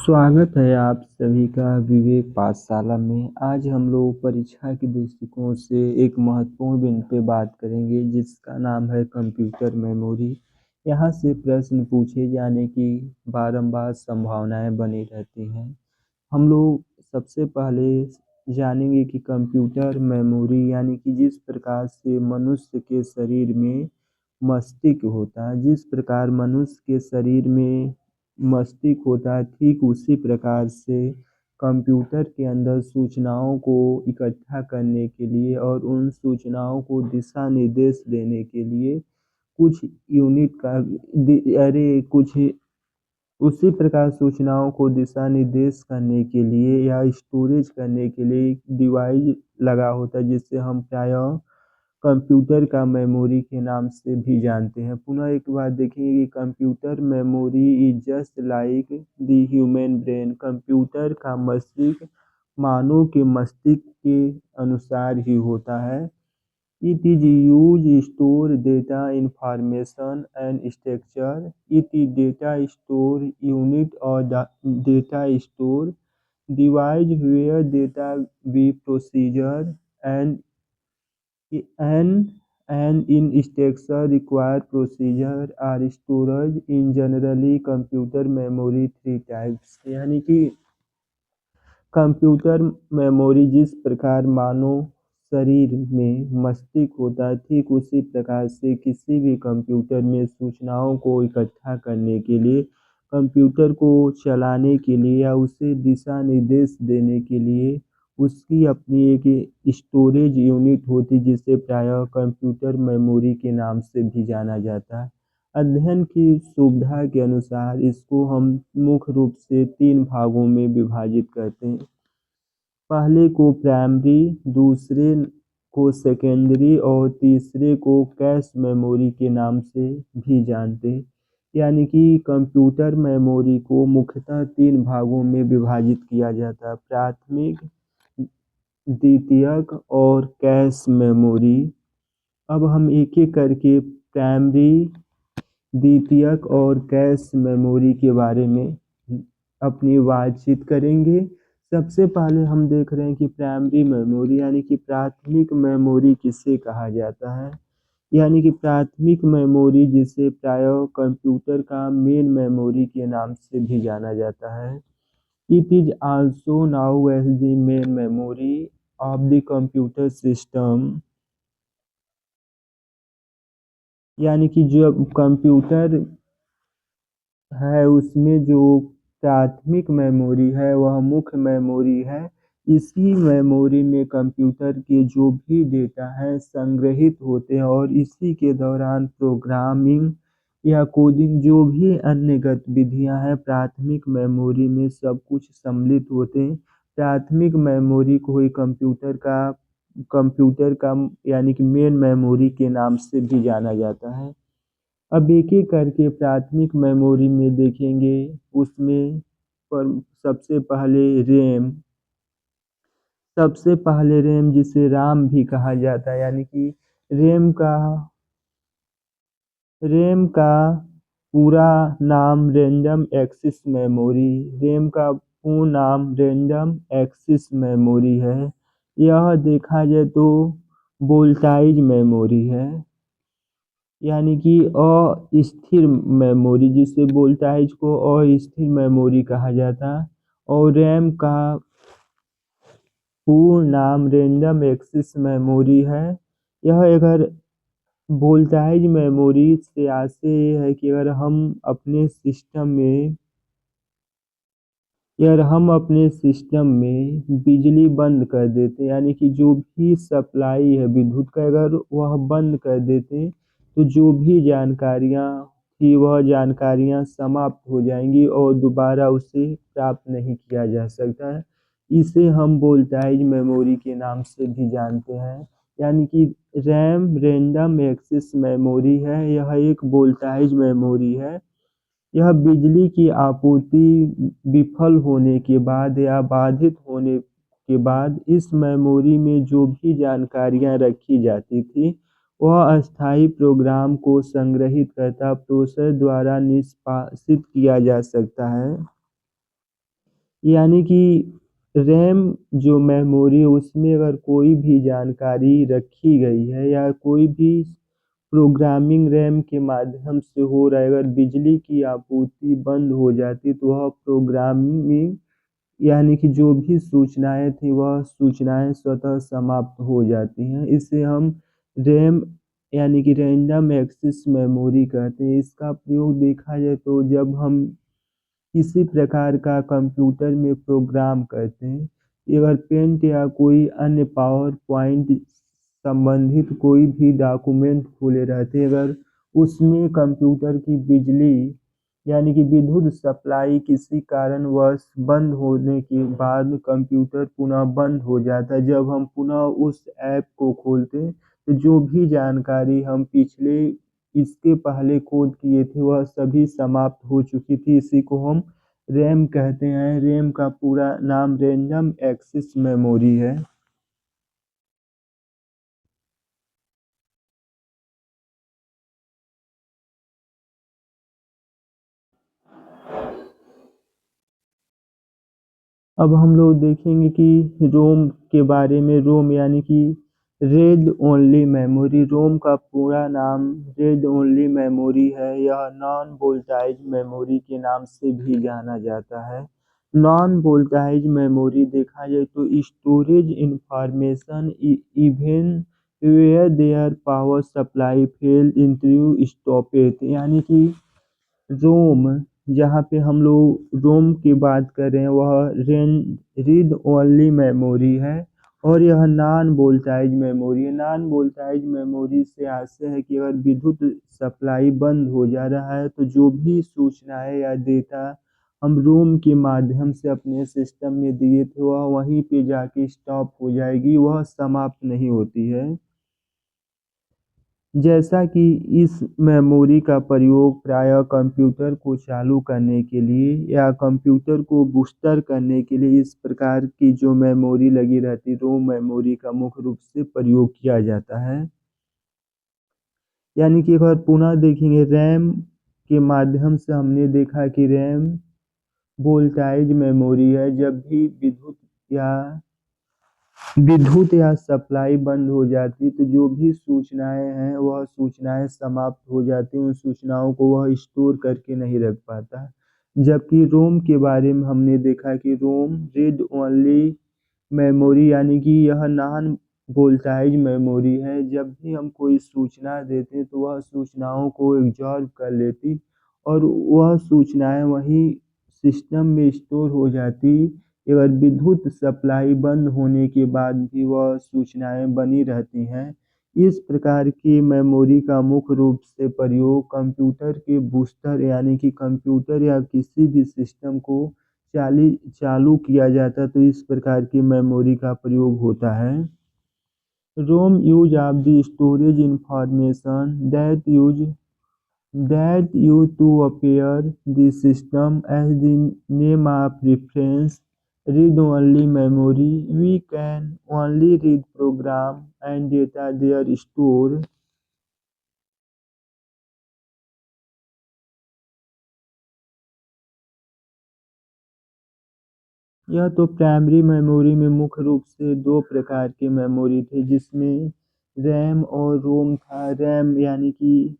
स्वागत है आप सभी का विवेक पाठशाला में। आज हम लोग परीक्षा के दृष्टिकोण से एक महत्वपूर्ण बिंदु पे बात करेंगे जिसका नाम है कंप्यूटर मेमोरी। यहाँ से प्रश्न पूछे जाने की बारंबार संभावनाएं बनी रहती हैं। हम लोग सबसे पहले जानेंगे कि कंप्यूटर मेमोरी यानी कि जिस प्रकार से मनुष्य के शरीर में मस्तिष्क होता है, जिस प्रकार मनुष्य के शरीर में मस्तिष्क होता है, ठीक उसी प्रकार से कंप्यूटर के अंदर सूचनाओं को इकट्ठा करने के लिए और उन सूचनाओं को दिशा निर्देश देने के लिए कुछ यूनिट का कुछ उसी प्रकार सूचनाओं को दिशा निर्देश करने के लिए या स्टोरेज करने के लिए एक डिवाइस लगा होता है जिससे हम प्रायः कंप्यूटर का मेमोरी के नाम से भी जानते हैं। पुनः एक बार देखेंगे कि computer memory is just like the human brain. Computer का मस्तिष्क मानव के मस्तिष्क के अनुसार ही होता है। It is used store data information and structure. It is data store unit or data store device where data be procedure and and in structure required procedure are stored in generally computer memory three types। यानी कि computer memory जिस प्रकार मानव शरीर में मस्तिष्क होता है, ठीक उसी प्रकार से किसी भी कंप्यूटर में सूचनाओं को इकट्ठा करने के लिए, कंप्यूटर को चलाने के लिए या उसे दिशा निर्देश देने के लिए उसकी अपनी एक स्टोरेज यूनिट होती जिसे प्रायः कंप्यूटर मेमोरी के नाम से भी जाना जाता है। अध्ययन की सुविधा के अनुसार इसको हम मुख्य रूप से 3 भागों में विभाजित करते हैं। पहले को प्राइमरी, दूसरे को सेकेंडरी और तीसरे को कैश मेमोरी के नाम से भी जानते हैं। यानी कि कंप्यूटर मेमोरी को मुख्यतः 3 भागों में विभाजित किया जाता है: प्राथमिक, द्वितीयक और कैश मेमोरी। अब हम एक एक करके प्राइमरी, द्वितीयक और कैश मेमोरी के बारे में अपनी बातचीत करेंगे। सबसे पहले हम देख रहे हैं कि प्राइमरी मेमोरी यानी कि प्राथमिक मेमोरी किसे कहा जाता है। यानी कि प्राथमिक मेमोरी जिसे प्रायः कंप्यूटर का मेन मेमोरी के नाम से भी जाना जाता है। It is also known as the main memory of the computer system. यानी कि जो कंप्यूटर है उसमें जो प्राथमिक मेमोरी है वह मुख्य मेमोरी है। इसी मेमोरी में कंप्यूटर के जो भी डेटा है संग्रहित होते हैं और इसी के दौरान प्रोग्रामिंग या कोडिंग जो भी अन्य गतिविधियां हैं प्राथमिक मेमोरी में सब कुछ सम्मिलित होते हैं। प्राथमिक मेमोरी को ही कंप्यूटर का यानी कि मेन मेमोरी के नाम से भी जाना जाता है। अब एक एक करके प्राथमिक मेमोरी में देखेंगे। उसमें पर सबसे पहले रैम जिसे राम भी कहा जाता है। यानी कि रैम का पूरा नाम रैंडम एक्सेस मेमोरी। रैम का पूर्ण नाम रैंडम एक्सेस मेमोरी है। यह देखा जाए तो वोल्टाइज मेमोरी है। यानी कि अस्थिर मेमोरी जिसे वोल्टाइज को अस्थिर मेमोरी कहा जाता है। और रैम का पूर्ण नाम रैंडम एक्सेस मेमोरी है। यह अगर वोल्टाइज मेमोरी से आशय ये है कि अगर हम अपने सिस्टम में बिजली बंद कर देते यानी कि जो भी सप्लाई है विद्युत का अगर वह बंद कर देते तो जो भी जानकारियाँ थी वह जानकारियाँ समाप्त हो जाएंगी और दोबारा उसे प्राप्त नहीं किया जा सकता है। इसे हम वोल्टाइज मेमोरी के नाम से भी जानते हैं। यानी कि रैम रैंडम एक्सेस मेमोरी है। यह एक वोल्टाइज मेमोरी है। यह बिजली की आपूर्ति विफल होने के बाद या बाधित होने के बाद इस मेमोरी में जो भी जानकारियां रखी जाती थी वह अस्थायी प्रोग्राम को संग्रहित करता प्रोसेसर द्वारा निष्पादित किया जा सकता है। यानी कि रैम जो मेमोरी है उसमें अगर कोई भी जानकारी रखी गई है या कोई भी प्रोग्रामिंग रैम के माध्यम से हो रहा है, अगर बिजली की आपूर्ति बंद हो जाती तो वह प्रोग्रामिंग यानी कि जो भी सूचनाएं थी वह सूचनाएं स्वतः समाप्त हो जाती हैं। इसे हम रैम यानी कि रैंडम एक्सेस मेमोरी कहते हैं। इसका प्रयोग देखा जाए तो जब हम किसी प्रकार का कंप्यूटर में प्रोग्राम करते हैं, अगर पेंट या कोई अन्य पावर पॉइंट संबंधित कोई भी डॉक्यूमेंट खुले रहते हैं, अगर उसमें कंप्यूटर की बिजली यानी कि विद्युत सप्लाई किसी कारणवश बंद होने के बाद कंप्यूटर पुनः बंद हो जाता है। जब हम पुनः उस ऐप को खोलते हैं तो जो भी जानकारी हम पिछले इसके पहले कोड किए थे वह सभी समाप्त हो चुकी थी। इसी को हम रैम कहते हैं। रैम का पूरा नाम रैंडम एक्सेस मेमोरी है। अब हम लोग देखेंगे कि रोम के बारे में। रोम यानी कि रीड ओनली मेमोरी। रोम का पूरा नाम रीड ओनली मेमोरी है। यह नॉन वोल्टाइज मेमोरी के नाम से भी जाना जाता है। नॉन वोल्टाइज मेमोरी देखा जाए तो storage information even where there power supply fail into stop it. यानी कि रोम जहाँ पे हम लोग रोम की बात कर रहे हैं वह रीड ओनली मेमोरी है और यह नॉन वोल्टाइज मेमोरी है। नॉन वोल्टाइज मेमोरी से आशय है कि अगर विद्युत सप्लाई बंद हो जा रहा है तो जो भी सूचनाएं या डेटा हम रोम के माध्यम से अपने सिस्टम में दिए थे वह वहीं पे जाके स्टॉप हो जाएगी, वह समाप्त नहीं होती है। जैसा कि इस मेमोरी का प्रयोग प्रायः कंप्यूटर को चालू करने के लिए या कंप्यूटर को बूस्टर करने के लिए इस प्रकार की जो मेमोरी लगी रहती रोम मेमोरी का मुख्य रूप से प्रयोग किया जाता है। यानी कि अगर पुनः देखेंगे रैम के माध्यम से हमने देखा कि रैम वोल्टाइज मेमोरी है। जब भी विद्युत या सप्लाई बंद हो जाती तो जो भी सूचनाएं हैं वह सूचनाएं समाप्त हो जाती। उन सूचनाओं को वह स्टोर करके नहीं रख पाता। जबकि रोम के बारे में हमने देखा कि रोम रीड ओनली मेमोरी यानी कि यह नॉन वोल्टाइज मेमोरी है। जब भी हम कोई सूचना देते तो वह सूचनाओं को एब्जॉर्ब कर लेती और वह सूचनाएं वहीं सिस्टम में स्टोर हो जाती। अगर विद्युत सप्लाई बंद होने के बाद भी वह सूचनाएं बनी रहती हैं। इस प्रकार की मेमोरी का मुख्य रूप से प्रयोग कंप्यूटर के बूस्टर यानी कि कंप्यूटर या किसी भी सिस्टम को चालू किया जाता तो इस प्रकार की मेमोरी का प्रयोग होता है। ROM use of the storage information that you to appear the system as the name of reference. Read only memory. We can only read program and data there stored. यह तो प्राइमरी मेमोरी में मुख्य रूप से दो प्रकार के memory थे जिसमें रैम और रोम था। रैम यानी कि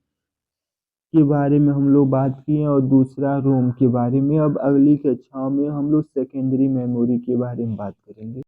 के बारे में हम लोग बात किए और दूसरा रोम के बारे में। अब अगली कक्षाओं में हम लोग सेकेंडरी मेमोरी के बारे में बात करेंगे।